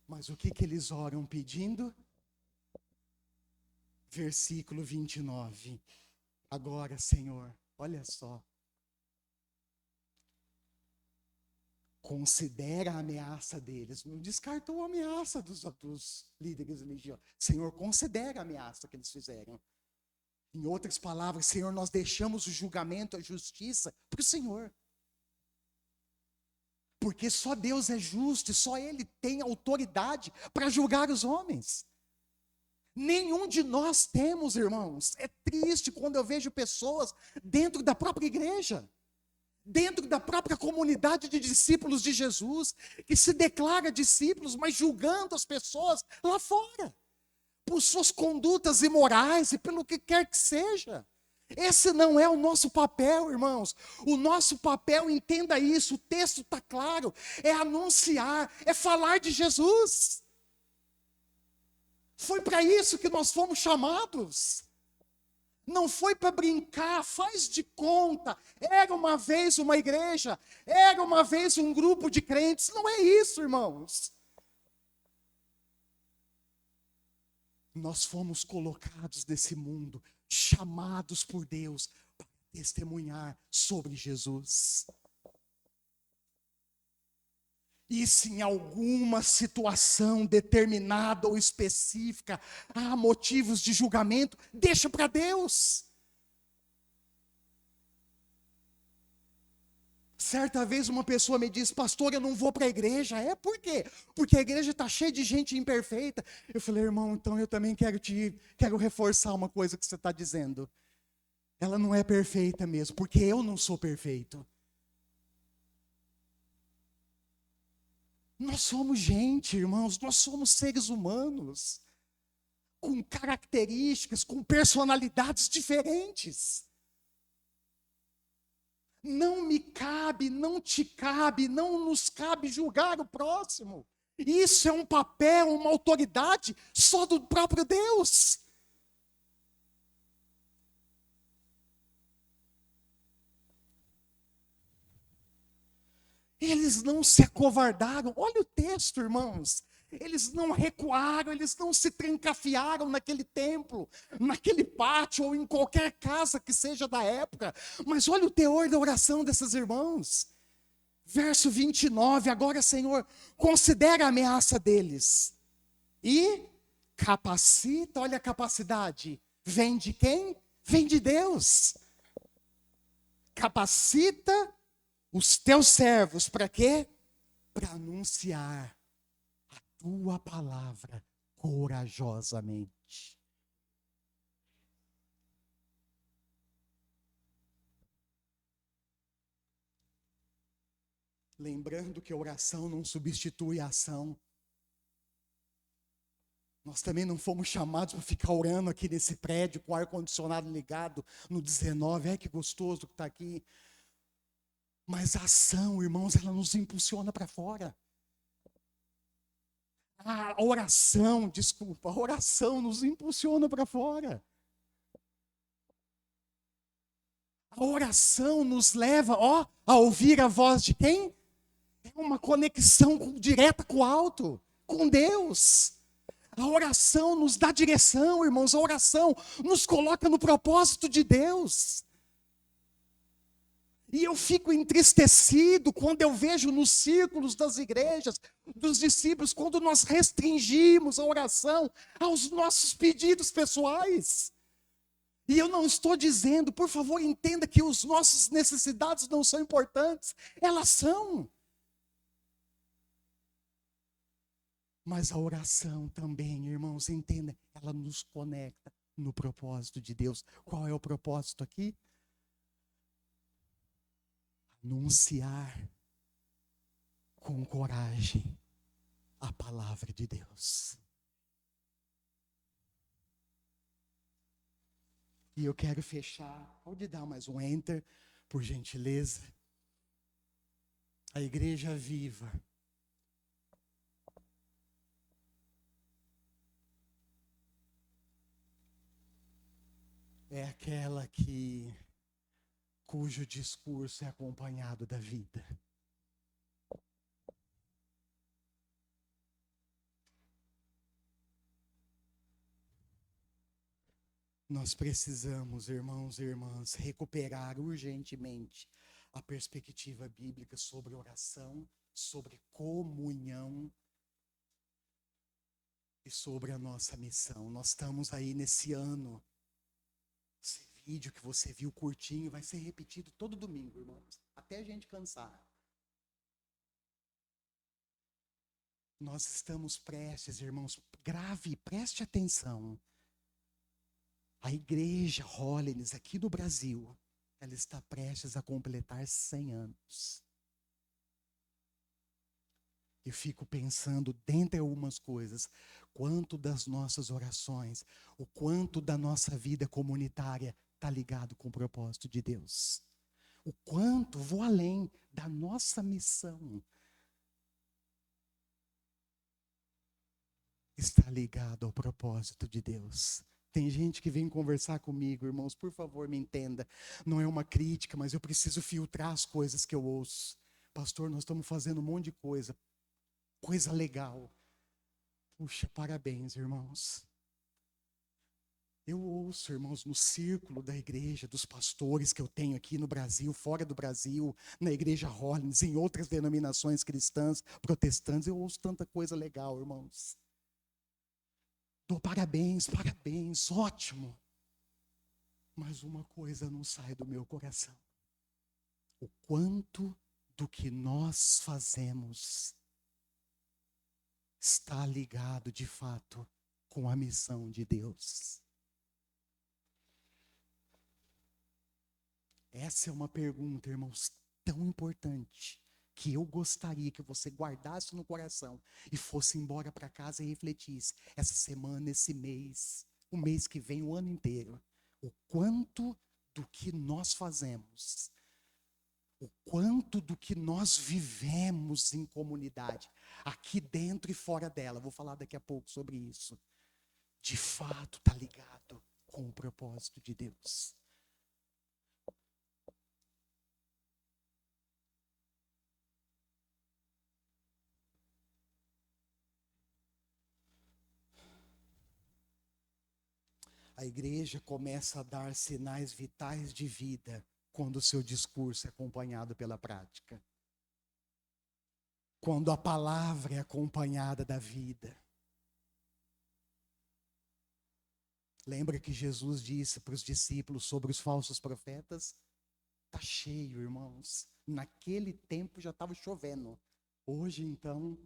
Mas o que eles oram pedindo? Versículo 29. Agora, Senhor, olha só. Considera a ameaça deles. Não descartou a ameaça dos líderes religiosos. Senhor, considera a ameaça que eles fizeram. Em outras palavras, Senhor, nós deixamos o julgamento, a justiça para o Senhor. Porque só Deus é justo e só Ele tem autoridade para julgar os homens. Nenhum de nós temos, irmãos. É triste quando eu vejo pessoas dentro da própria igreja, dentro da própria comunidade de discípulos de Jesus, que se declara discípulos, mas julgando as pessoas lá fora, por suas condutas imorais e pelo que quer que seja. Esse não é o nosso papel, irmãos. O nosso papel, entenda isso, o texto está claro, é anunciar, é falar de Jesus. Foi para isso que nós fomos chamados. Não foi para brincar, faz de conta. Era uma vez uma igreja, era uma vez um grupo de crentes. Não é isso, irmãos. Nós fomos colocados nesse mundo, chamados por Deus para testemunhar sobre Jesus. E se em alguma situação determinada ou específica há motivos de julgamento, deixa para Deus. Certa vez uma pessoa me disse, pastor, eu não vou para a igreja. Por quê? Porque a igreja está cheia de gente imperfeita. Eu falei, irmão, então eu também quero reforçar uma coisa que você está dizendo. Ela não é perfeita mesmo, porque eu não sou perfeito. Nós somos gente, irmãos, nós somos seres humanos, com características, com personalidades diferentes. Não me cabe, não te cabe, não nos cabe julgar o próximo. Isso é um papel, uma autoridade só do próprio Deus. Eles não se acovardaram. Olha o texto, irmãos. Eles não recuaram, eles não se trancafiaram naquele templo, naquele pátio ou em qualquer casa que seja da época. Mas olha o teor da oração desses irmãos. Verso 29, agora, Senhor, considera a ameaça deles e capacita, olha a capacidade. Vem de quem? Vem de Deus. Capacita os teus servos para quê? Para anunciar a tua palavra corajosamente. Lembrando que a oração não substitui a ação. Nós também não fomos chamados para ficar orando aqui nesse prédio com o ar-condicionado ligado no 19. Ai, que gostoso que está aqui. Mas a ação, irmãos, ela nos impulsiona para fora. A oração nos impulsiona para fora. A oração nos leva, a ouvir a voz de quem? É uma conexão direta com o alto, com Deus. A oração nos dá direção, irmãos. A oração nos coloca no propósito de Deus. E eu fico entristecido quando eu vejo nos círculos das igrejas, dos discípulos, quando nós restringimos a oração aos nossos pedidos pessoais. E eu não estou dizendo, por favor, entenda que as nossas necessidades não são importantes. Elas são. Mas a oração também, irmãos, entenda, ela nos conecta no propósito de Deus. Qual é o propósito aqui? Anunciar com coragem a palavra de Deus. E eu quero fechar, pode dar mais um enter, por gentileza. A igreja viva é aquela cujo discurso é acompanhado da vida. Nós precisamos, irmãos e irmãs, recuperar urgentemente a perspectiva bíblica sobre oração, sobre comunhão e sobre a nossa missão. Nós estamos aí nesse ano. Esse vídeo que você viu curtinho vai ser repetido todo domingo, irmãos, até a gente cansar. Nós estamos prestes, irmãos, preste atenção. A igreja Holiness aqui no Brasil, ela está prestes a completar 100 anos. Eu fico pensando, dentre algumas coisas, quanto das nossas orações, o quanto da nossa vida comunitária está ligado com o propósito de Deus. O quanto, vou além da nossa missão, está ligado ao propósito de Deus. Tem gente que vem conversar comigo, irmãos, por favor, me entenda. Não é uma crítica, mas eu preciso filtrar as coisas que eu ouço. Pastor, nós estamos fazendo um monte de coisa legal. Puxa, parabéns, irmãos. Eu ouço, irmãos, no círculo da igreja, dos pastores que eu tenho aqui no Brasil, fora do Brasil, na igreja Holiness, em outras denominações cristãs, protestantes, eu ouço tanta coisa legal, irmãos. Dou parabéns, ótimo. Mas uma coisa não sai do meu coração. O quanto do que nós fazemos está ligado, de fato, com a missão de Deus. Essa é uma pergunta, irmãos, tão importante, que eu gostaria que você guardasse no coração e fosse embora para casa e refletisse essa semana, esse mês, o mês que vem, o ano inteiro. O quanto do que nós fazemos, o quanto do que nós vivemos em comunidade, aqui dentro e fora dela, vou falar daqui a pouco sobre isso, de fato está ligado com o propósito de Deus. A igreja começa a dar sinais vitais de vida quando o seu discurso é acompanhado pela prática. Quando a palavra é acompanhada da vida. Lembra que Jesus disse para os discípulos sobre os falsos profetas? Está cheio, irmãos. Naquele tempo já estava chovendo. Hoje, então,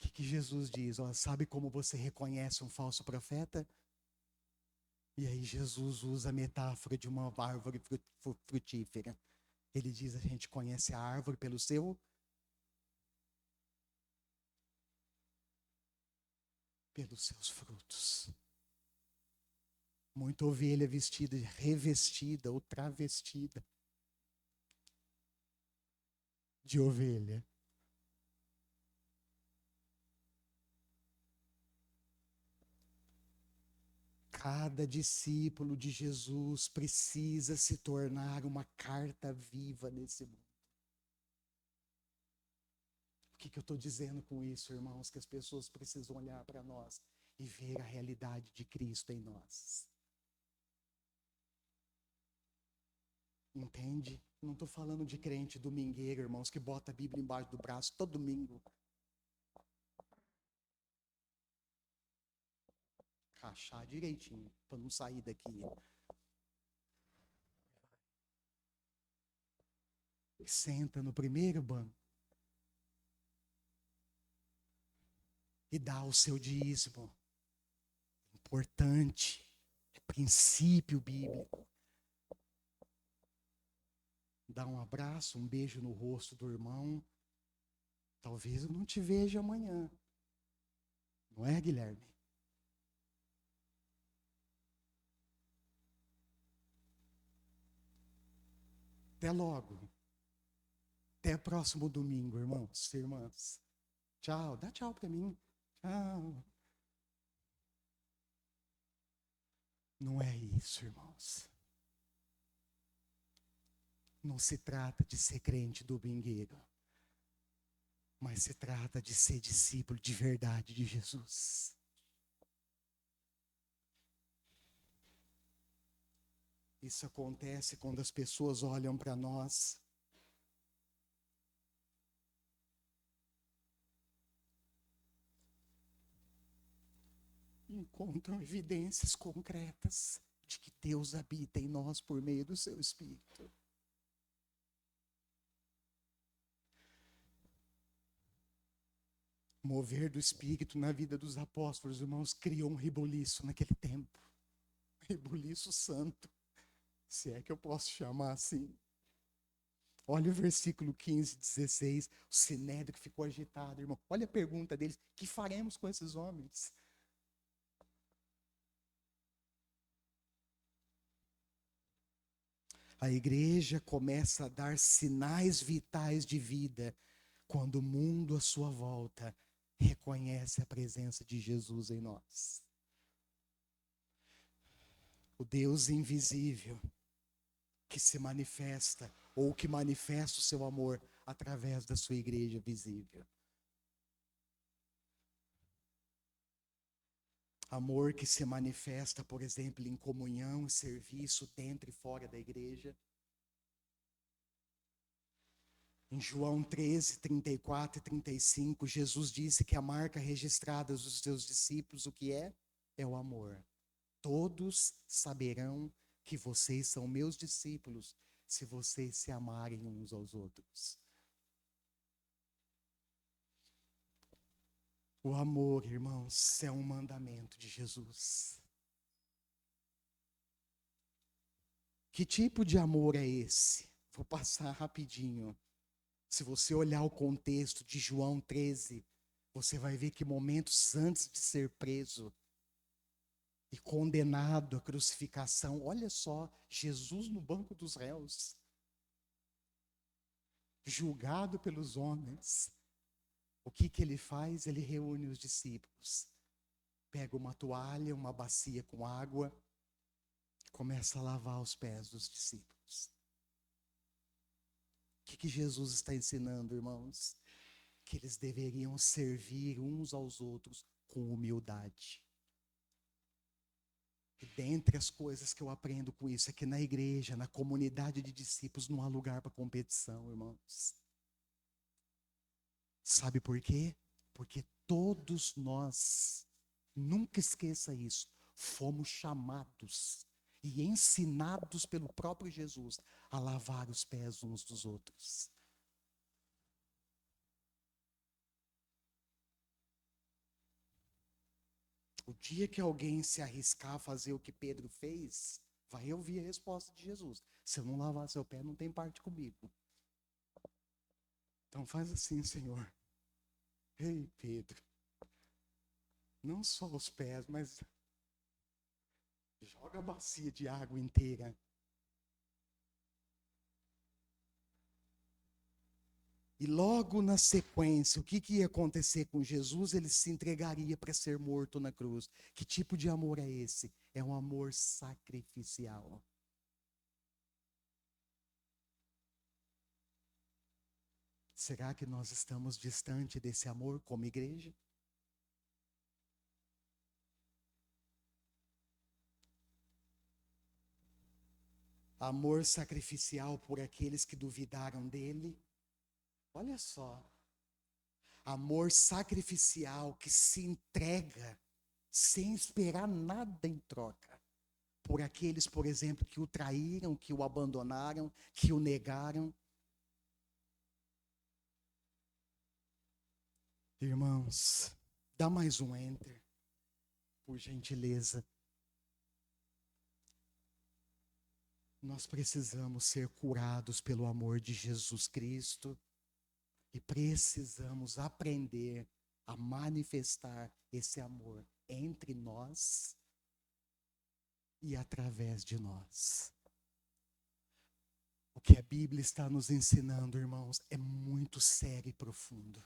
o que Jesus diz? Sabe como você reconhece um falso profeta? E aí Jesus usa a metáfora de uma árvore frutífera. Ele diz, a gente conhece a árvore pelos seus frutos. Muita ovelha vestida, revestida ou travestida de ovelha. Cada discípulo de Jesus precisa se tornar uma carta viva nesse mundo. O que eu estou dizendo com isso, irmãos? Que as pessoas precisam olhar para nós e ver a realidade de Cristo em nós. Entende? Não estou falando de crente domingueiro, irmãos, que bota a Bíblia embaixo do braço todo domingo. Rachar direitinho, para não sair daqui. Senta no primeiro banco e dá o seu dízimo. Importante, é princípio bíblico. Dá um abraço, um beijo no rosto do irmão. Talvez eu não te veja amanhã. Não é, Guilherme? Até logo. Até próximo domingo, irmãos e irmãs. Tchau. Dá tchau para mim. Tchau. Não é isso, irmãos. Não se trata de ser crente domingueiro, mas se trata de ser discípulo de verdade de Jesus. Isso acontece quando as pessoas olham para nós e encontram evidências concretas de que Deus habita em nós por meio do seu Espírito. O mover do Espírito na vida dos apóstolos, irmãos, criou um rebuliço naquele tempo. Rebuliço santo, se é que eu posso chamar assim. Olha o versículo 15, 16. O sinédrio ficou agitado, irmão. Olha a pergunta deles: que faremos com esses homens? A igreja começa a dar sinais vitais de vida quando o mundo à sua volta reconhece a presença de Jesus em nós. O Deus invisível que se manifesta, ou que manifesta o seu amor através da sua igreja visível. Amor que se manifesta, por exemplo, em comunhão e serviço dentro e fora da igreja. Em João 13, 34 e 35, Jesus disse que a marca registrada dos seus discípulos, o que é? É o amor. Todos saberão que vocês são meus discípulos se vocês se amarem uns aos outros. O amor, irmãos, é um mandamento de Jesus. Que tipo de amor é esse? Vou passar rapidinho. Se você olhar o contexto de João 13, você vai ver que momentos antes de ser preso e condenado à crucificação, olha só, Jesus no banco dos réus, julgado pelos homens. O que ele faz? Ele reúne os discípulos, pega uma toalha, uma bacia com água, começa a lavar os pés dos discípulos. O que Jesus está ensinando, irmãos? Que eles deveriam servir uns aos outros com humildade. E dentre as coisas que eu aprendo com isso é que na igreja, na comunidade de discípulos, não há lugar para competição, irmãos. Sabe por quê? Porque todos nós, nunca esqueça isso, fomos chamados e ensinados pelo próprio Jesus a lavar os pés uns dos outros. O dia que alguém se arriscar a fazer o que Pedro fez, vai ouvir a resposta de Jesus: se eu não lavar seu pé, não tem parte comigo. Então faz assim, Senhor. Ei, Pedro, não só os pés, mas joga a bacia de água inteira. E logo na sequência, o que ia acontecer com Jesus? Ele se entregaria para ser morto na cruz. Que tipo de amor é esse? É um amor sacrificial. Será que nós estamos distante desse amor como igreja? Amor sacrificial por aqueles que duvidaram dele. Olha só. Amor sacrificial que se entrega sem esperar nada em troca. Por aqueles, por exemplo, que o traíram, que o abandonaram, que o negaram. Irmãos, dá mais um enter, por gentileza. Nós precisamos ser curados pelo amor de Jesus Cristo e precisamos aprender a manifestar esse amor entre nós e através de nós. O que a Bíblia está nos ensinando, irmãos, é muito sério e profundo.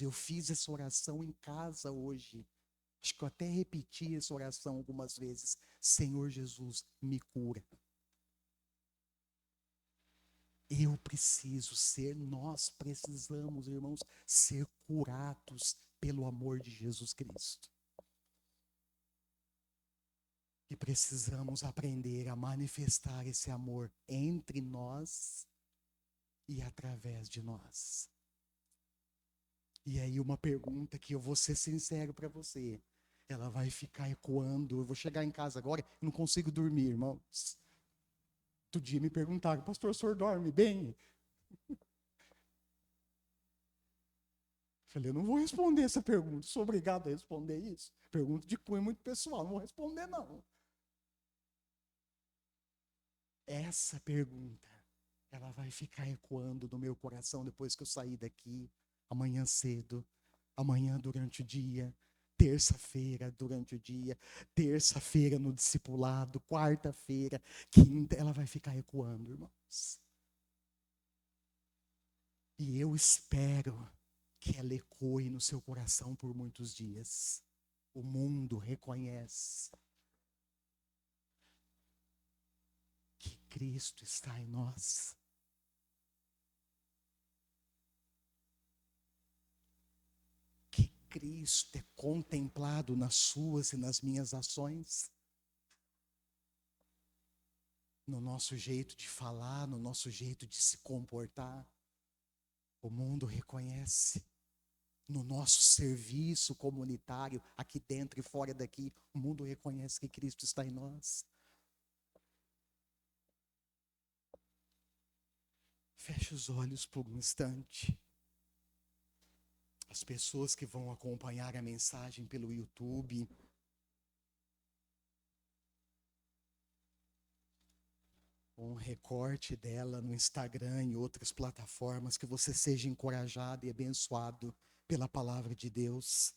Eu fiz essa oração em casa hoje. Acho que eu até repeti essa oração algumas vezes. Senhor Jesus, me cura. Nós precisamos, irmãos, ser curados pelo amor de Jesus Cristo. E precisamos aprender a manifestar esse amor entre nós e através de nós. E aí uma pergunta que eu vou ser sincero para você. Ela vai ficar ecoando. Eu vou chegar em casa agora e não consigo dormir, irmãos. Outro dia me perguntaram, pastor, o senhor dorme bem? Falei, eu não vou responder essa pergunta. Sou obrigado a responder isso. Pergunta de cunho muito pessoal, não vou responder não. Essa pergunta, ela vai ficar ecoando no meu coração depois que eu sair daqui, amanhã cedo, amanhã durante o dia, terça-feira durante o dia, terça-feira no discipulado, quarta-feira, quinta, ela vai ficar ecoando, irmãos. E eu espero que ela ecoe no seu coração por muitos dias. O mundo reconhece que Cristo está em nós. Que Cristo é contemplado nas suas e nas minhas ações. No nosso jeito de falar, no nosso jeito de se comportar. O mundo reconhece. No nosso serviço comunitário, aqui dentro e fora daqui, o mundo reconhece que Cristo está em nós. Feche os olhos por um instante. As pessoas que vão acompanhar a mensagem pelo YouTube, um recorte dela no Instagram e outras plataformas, que você seja encorajado e abençoado pela palavra de Deus.